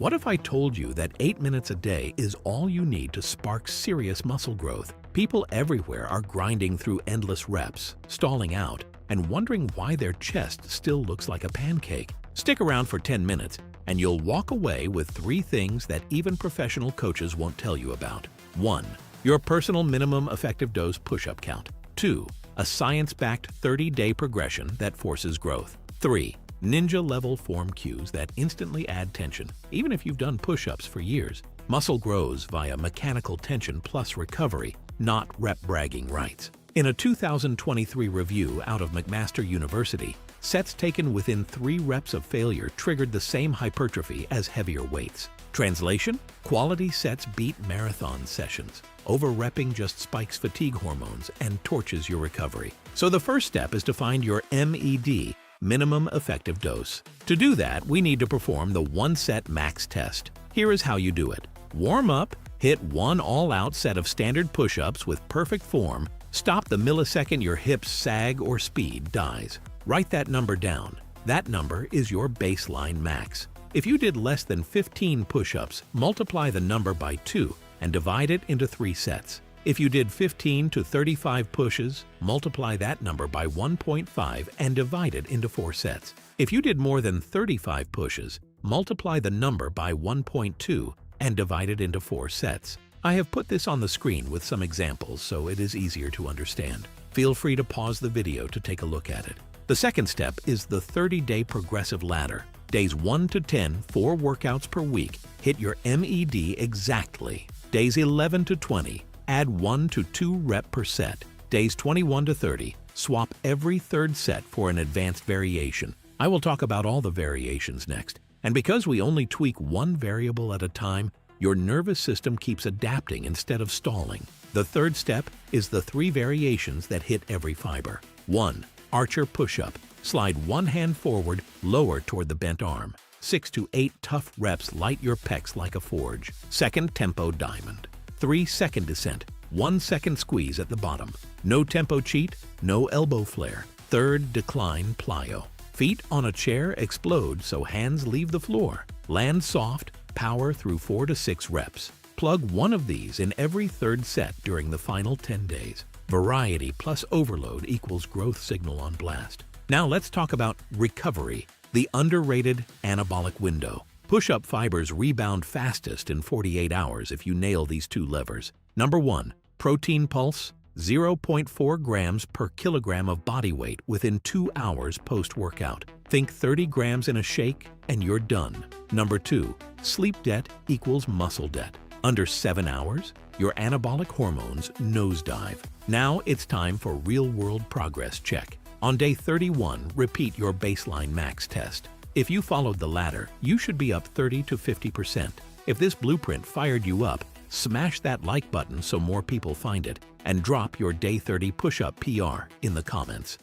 What if I told you that 8 minutes a day is all you need to spark serious muscle growth? People everywhere are grinding through endless reps, stalling out, and wondering why their chest still looks like a pancake. Stick around for 10 minutes, and you'll walk away with 3 things that even professional coaches won't tell you about. 1. Your personal minimum effective dose push-up count. 2. A science-backed 30-day progression that forces growth. 3. Ninja-level form cues that instantly add tension, even if you've done push-ups for years. Muscle grows via mechanical tension plus recovery, not rep bragging rights. In a 2023 review out of McMaster University, sets taken within 3 reps of failure triggered the same hypertrophy as heavier weights. Translation? Quality sets beat marathon sessions. Over-repping just spikes fatigue hormones and torches your recovery. So the first step is to find your MED, minimum effective dose. To do that, we need to perform the 1-set max test. Here is how you do it. Warm up, hit 1 all-out set of standard push-ups with perfect form. Stop the millisecond your hips sag or speed dies. Write that number down. That number is your baseline max. If you did less than 15 push-ups, multiply the number by 2 and divide it into 3 sets. If you did 15 to 35 pushes, multiply that number by 1.5 and divide it into 4 sets. If you did more than 35 pushes, multiply the number by 1.2 and divide it into 4 sets. I have put this on the screen with some examples so it is easier to understand. Feel free to pause the video to take a look at it. The second step is the 30-day progressive ladder. Days 1 to 10, 4 workouts per week, hit your MED exactly. Days 11 to 20, add 1 to 2 rep per set. Days 21 to 30, swap every 3rd set for an advanced variation. I will talk about all the variations next. And because we only tweak 1 variable at a time, your nervous system keeps adapting instead of stalling. The 3rd step is the 3 variations that hit every fiber. 1. Archer push-up. Slide 1 hand forward, lower toward the bent arm. 6 to 8 tough reps light your pecs like a forge. 2nd tempo diamond. 3 second descent. 1 second squeeze at the bottom. No tempo cheat, no elbow flare. 3rd decline plyo. Feet on a chair explode so hands leave the floor. Land soft, power through 4 to 6 reps. Plug 1 of these in every 3rd set during the final 10 days. Variety plus overload equals growth signal on blast. Now let's talk about recovery, the underrated anabolic window. Push-up fibers rebound fastest in 48 hours if you nail these 2 levers. Number 1, protein pulse, 0.4 grams per kilogram of body weight within 2 hours post-workout. Think 30 grams in a shake and you're done. Number 2, sleep debt equals muscle debt. Under 7 hours, your anabolic hormones nosedive. Now it's time for real-world progress check. On day 31, repeat your baseline max test. If you followed the ladder, you should be up 30 to 50%. If this blueprint fired you up, smash that like button so more people find it, and drop your day 30 push-up PR in the comments.